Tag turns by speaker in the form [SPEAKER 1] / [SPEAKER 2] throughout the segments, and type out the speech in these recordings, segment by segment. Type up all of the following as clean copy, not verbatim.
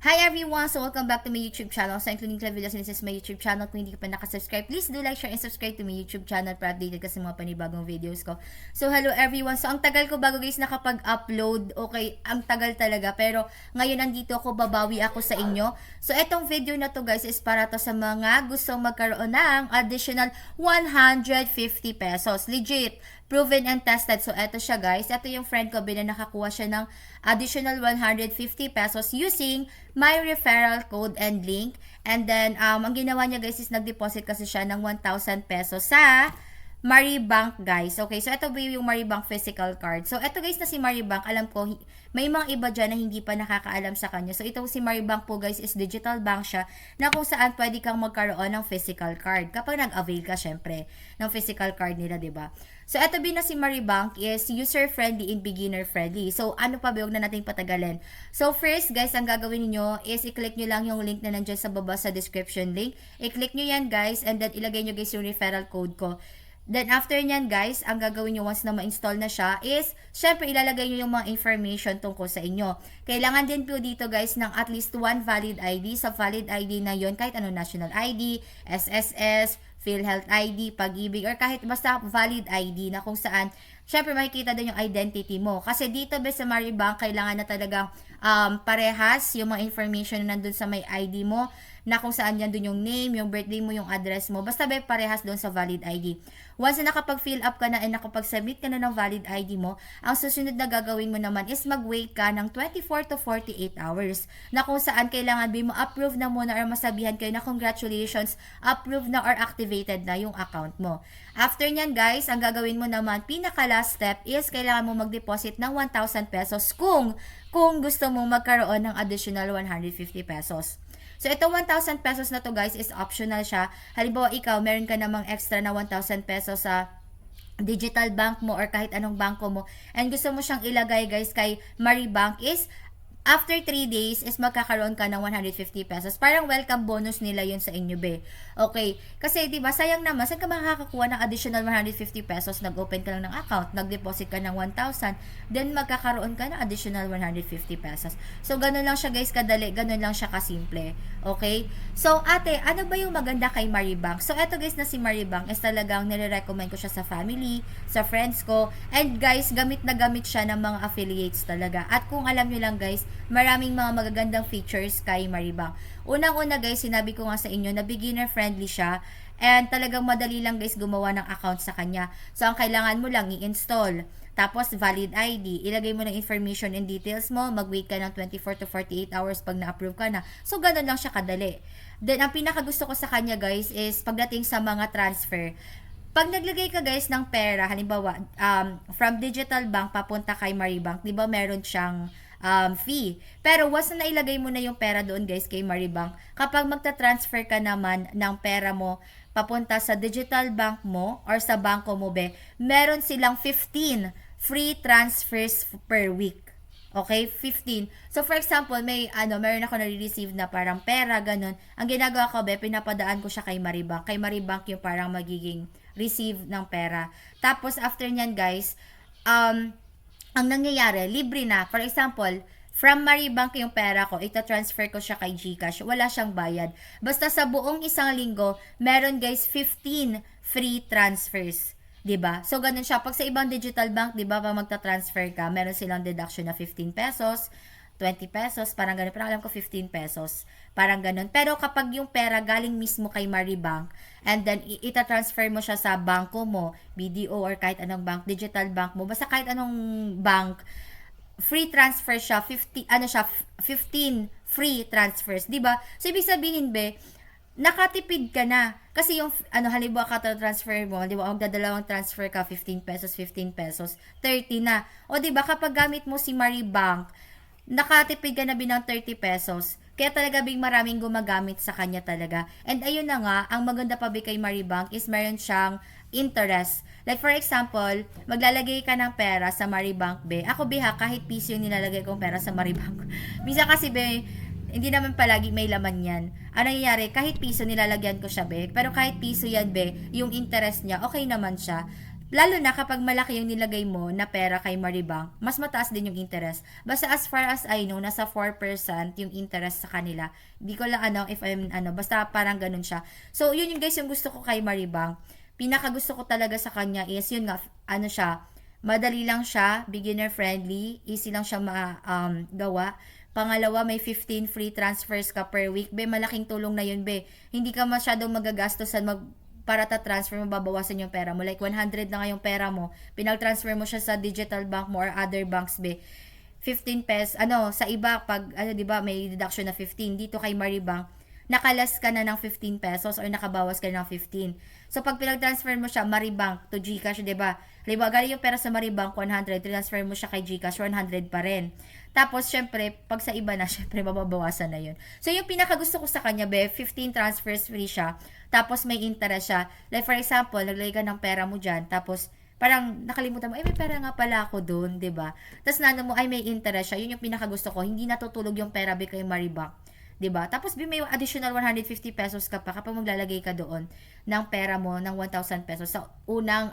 [SPEAKER 1] Hi everyone! So welcome back to my YouTube channel. So including Clavillas, and this is my YouTube channel. Kung hindi ka pa nakasubscribe, please do like, share, and subscribe to my YouTube channel para updated ka sa mga panibagong videos ko. So hello everyone! So ang tagal ko bago guys nakapag-upload. Okay, ang tagal talaga. Pero ngayon nandito ako, babawi ako sa inyo. So etong video na to guys is para to sa mga gustong magkaroon ng additional 150 pesos. Legit! Proven and tested. So, eto siya guys. Eto yung friend ko, nakakuha siya ng additional 150 pesos using my referral code and link. And then, ang ginawa niya guys is nag-deposit kasi siya ng 1,000 pesos sa Maribank guys. Okay, so ito ba yung Maribank physical card. So ito guys na si Maribank, alam ko may mga iba dyan na hindi pa nakakaalam sa kanya. So ito si Maribank po guys is digital bank siya na kung saan pwede kang magkaroon ng physical card kapag nag-avail ka syempre ng physical card nila, 'di ba? So ito bin na si Maribank is user friendly and beginner friendly. So ano pa ba, huwag na nating patagalin. So first guys, ang gagawin niyo is i-click niyo lang yung link na nandiyan sa baba sa description link. I-click niyo yan guys and then ilagay niyo guys yung referral code ko. Then, after nyan, guys, ang gagawin nyo once na ma-install na siya is, syempre, ilalagay nyo yung mga information tungkol sa inyo. Kailangan din po dito, guys, ng at least one valid ID. Sa valid ID na yon kahit ano, national ID, SSS, PhilHealth ID, Pag-ibig, or kahit basta valid ID na kung saan, syempre, makikita din yung identity mo. Kasi dito, sa Maribank, kailangan na talagang parehas yung mga information na nandun sa may ID mo, na kung saan yan dun yung name, yung birthday mo, yung address mo. Basta parehas dun sa valid ID. Once na nakapag-fill up ka na and nakapag-submit ka na ng valid ID mo, ang susunod na gagawin mo naman is mag-wait ka ng 24 to 48 hours na kung saan kailangan mo approve na muna or masabihan kayo na congratulations, approved na or activated na yung account mo. After nyan guys, ang gagawin mo naman, pinaka last step is kailangan mo mag-deposit ng 1,000 pesos kung gusto mo magkaroon ng additional 150 pesos. So, ito 1,000 pesos na to guys is optional siya. Halimbawa, ikaw, meron ka namang extra na 1,000 pesos sa digital bank mo or kahit anong bangko mo and gusto mo siyang ilagay guys kay Maribank is after 3 days is magkakaroon ka ng 150 pesos. Parang welcome bonus nila yun sa inyo, be. Okay. Kasi, di ba sayang naman, saan ka makakakuha ng additional 150 pesos? Nag-open ka lang ng account, nag-deposit ka ng 1,000, then magkakaroon ka ng additional 150 pesos. So, ganun lang siya, guys, kadali. Ganun lang siya kasimple. Okay? So, ate, ano ba yung maganda kay Maribank? So, eto, guys, na si Maribank is talagang nire-recommend ko siya sa family, sa friends ko, and guys, gamit na gamit siya ng mga affiliates talaga. At kung alam nyo lang, guys, maraming mga magagandang features kay Maribank. Unang-una guys, sinabi ko nga sa inyo na beginner friendly siya and talagang madali lang guys gumawa ng account sa kanya. So, ang kailangan mo lang i-install. Tapos, valid ID. Ilagay mo ng information and details mo. Mag-wait ka ng 24 to 48 hours pag na-approve ka na. So, ganun lang siya kadali. Then, ang pinakagusto ko sa kanya guys is pagdating sa mga transfer. Pag naglagay ka guys ng pera, halimbawa, from digital bank papunta kay Maribank, di ba meron siyang fee. Pero once na nailagay mo na yung pera doon guys kay Maribank, kapag magta-transfer ka naman ng pera mo papunta sa digital bank mo or sa bangko mo, meron silang 15 free transfers per week. Okay, 15. So for example, meron ako na-receive na parang pera, ganun. Ang ginagawa ko, pinapadaan ko siya kay Maribank. Kay Maribank yung parang magiging receive ng pera. Tapos after nyan guys, ang nangyayari, libre na. For example, from Maribank yung pera ko, ita-transfer ko siya kay GCash. Wala siyang bayad. Basta sa buong isang linggo, meron guys 15 free transfers. 'Di ba? So ganun siya. Pag sa ibang digital bank, 'di ba, pag magta-transfer ka, meron silang deduction na 15 pesos, 20 pesos, parang ganun. Parang alam ko 15 pesos. Parang ganun. Pero kapag yung pera galing mismo kay Maribank, and then ita-transfer mo siya sa bangko mo, BDO or kahit anong bank, digital bank mo, basta kahit anong bank, free transfer siya, 15 free transfers, 'di ba? So ibig sabihin nakatipid ka na. Kasi yung, halimbawa transfer mo, di ba, magdadalawang transfer ka, 15 pesos, 15 pesos, 30 na. O di ba, kapag gamit mo si Maribank, nakatipid ka na ng 30 pesos. Kaya talaga maraming gumagamit sa kanya talaga. And ayun na nga, ang maganda pa kay Maribank is meron siyang interest. Like for example, maglalagay ka ng pera sa Maribank, Ako kahit piso yung nilalagay kong pera sa Maribank. Minsan kasi hindi naman palagi may laman yan. Ano nangyayari, kahit piso nilalagyan ko siya, Pero kahit piso yan, yung interest niya, okay naman siya. lalo na kapag malaki yung nilagay mo na pera kay Maribank, mas mataas din yung interest. Basta as far as I know, nasa 4% yung interest sa kanila. Hindi ko lang if basta parang ganun siya. So, yun yung guys yung gusto ko kay Maribank. Pinaka gusto ko talaga sa kanya is, yun nga, siya, madali lang siya, beginner friendly, easy lang siya gawa. Pangalawa, may 15 free transfers ka per week. Be, malaking tulong na yun, be. Hindi ka masyadong magagastosan para ta-transfer mo, babawasan yung pera mo. Like, 100 na nga yung pera mo. Pinag-transfer mo siya sa digital bank mo or other banks, be. 15 pesos. Sa iba, pag, di ba, may deduction na 15. Dito kay Maribank, nakalas ka na ng 15 pesos or nakabawas ka na ng 15. So, pag pinag-transfer mo siya, Maribank to GCash, di ba? Halimbawa, galing yung pera sa Maribank, 100. Transfer mo siya kay GCash, 100 pa rin. Tapos, syempre, pag sa iba na, syempre, mababawasan na yun. So, yung pinaka gusto ko sa kanya, 15 transfers free siya. Tapos, may interest siya. Like, for example, naglagay ka ng pera mo dyan. Tapos, parang nakalimutan mo, may pera nga pala ako doon, 'di ba? Tapos mo, may interest siya. Yun yung pinaka gusto ko. Hindi natutulog yung pera kay Maribank. 'Di ba? Tapos may additional 150 pesos ka pa kapag maglalagay ka doon ng pera mo ng 1,000 pesos sa unang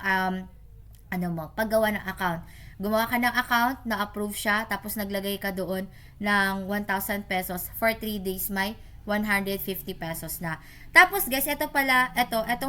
[SPEAKER 1] paggawa ng account. Gumawa ka ng account, na-approve siya, tapos naglagay ka doon ng 1,000 pesos for 3 days, may 150 pesos na. Tapos guys, etong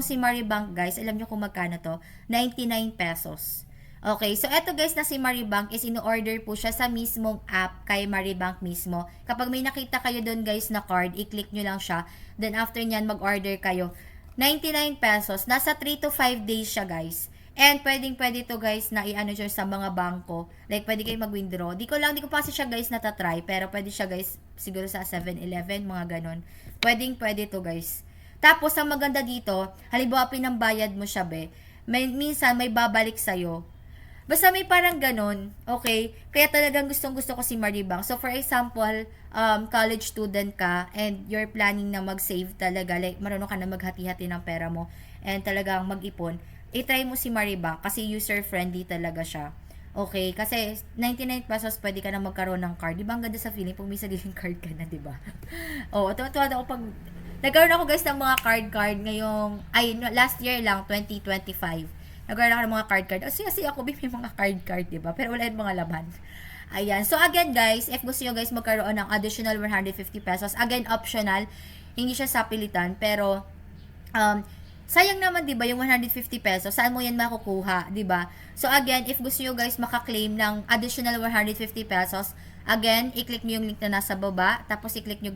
[SPEAKER 1] si Maribank guys, alam nyo kung magkano to? 99 pesos. Okay, so eto guys na si Maribank is in-order po siya sa mismong app kay Maribank mismo. Kapag may nakita kayo doon guys na card, i-click nyo lang siya. Then after nyan, mag-order kayo. 99 pesos. Nasa 3 to 5 days siya guys. And pwede to guys na i-ano siya sa mga bangko. Like pwede kayo mag-withdraw. Di ko pa kasi siya guys natatry. Pero pwede siya guys siguro sa 7-Eleven, mga ganon. Pwede to guys. Tapos ang maganda dito, halimbawa pinambayad mo siya minsan may babalik sa'yo. Basta may parang ganon, okay? Kaya talagang gustong-gusto ko si Maribank. So, for example, college student ka and you're planning na mag-save talaga, like marunong ka na maghati-hati ng pera mo and talagang mag-ipon, i-try mo si Maribank kasi user-friendly talaga siya. Okay? Kasi 99 pesos pwede ka na magkaroon ng card. Di ba ang ganda sa feeling pag may sariling card ka na, di ba? Tuwa ako pag nagkaroon ako guys ng mga card ngayong, last year lang, 2025. Nagkaroon ako ng mga card. Kasi ako may mga card, diba? Pero wala yung mga laman. Ayan. So, again, guys, if gusto nyo guys magkaroon ng additional 150 pesos, again, optional. Hindi siya sapilitan. Pero, sayang naman, diba, yung 150 pesos. Saan mo yan makukuha, diba? So, again, if gusto nyo guys makaklaim ng additional 150 pesos, again, i-click nyo yung link na nasa baba. Tapos, i-click nyo,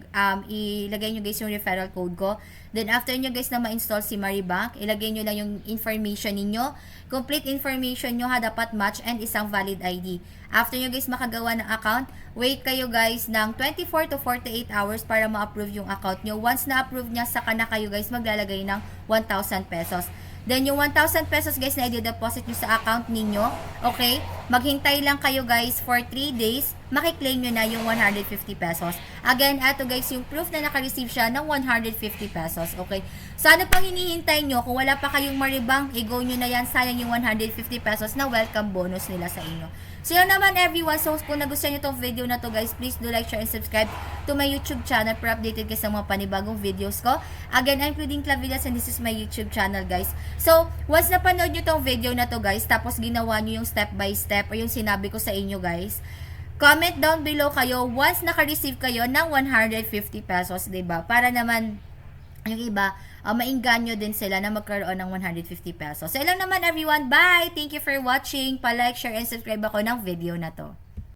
[SPEAKER 1] ilagay nyo guys yung referral code ko. Then, after nyo guys na ma-install si Maribank, ilagay nyo lang yung information ninyo. Complete information nyo dapat match and isang valid ID. After nyo guys makagawa ng account, wait kayo guys ng 24 to 48 hours para ma-approve yung account nyo. Once na-approve niya, saka na kayo guys maglalagay ng 1,000 pesos. Then, yung 1,000 pesos guys na i-deposit nyo sa account ninyo, okay? Maghintay lang kayo guys for 3 days, makiklaim nyo na yung 150 pesos. Again, eto guys, yung proof na naka-receive siya ng 150 pesos, okay? So, ano pang hinihintay nyo? Kung wala pa kayong Maribank, i-go nyo na yan, sayang yung 150 pesos na welcome bonus nila sa inyo. So, yun naman everyone. So, kung nagustuhan nyo itong video na to guys, please do like, share, and subscribe to my YouTube channel para updated kayo sa mga panibagong videos ko. Again, I'm Claudine Clavillas and this is my YouTube channel guys. So, once napanood nyo itong video na to guys, tapos ginawa nyo yung step by step o yung sinabi ko sa inyo guys, comment down below kayo once naka-receive kayo ng 150 pesos, diba? Para naman yung iba, mainganyo din sila na magkaroon ng 150 pesos. So, ilang naman everyone. Bye! Thank you for watching. Pa-like, share, and subscribe ako ng video na to.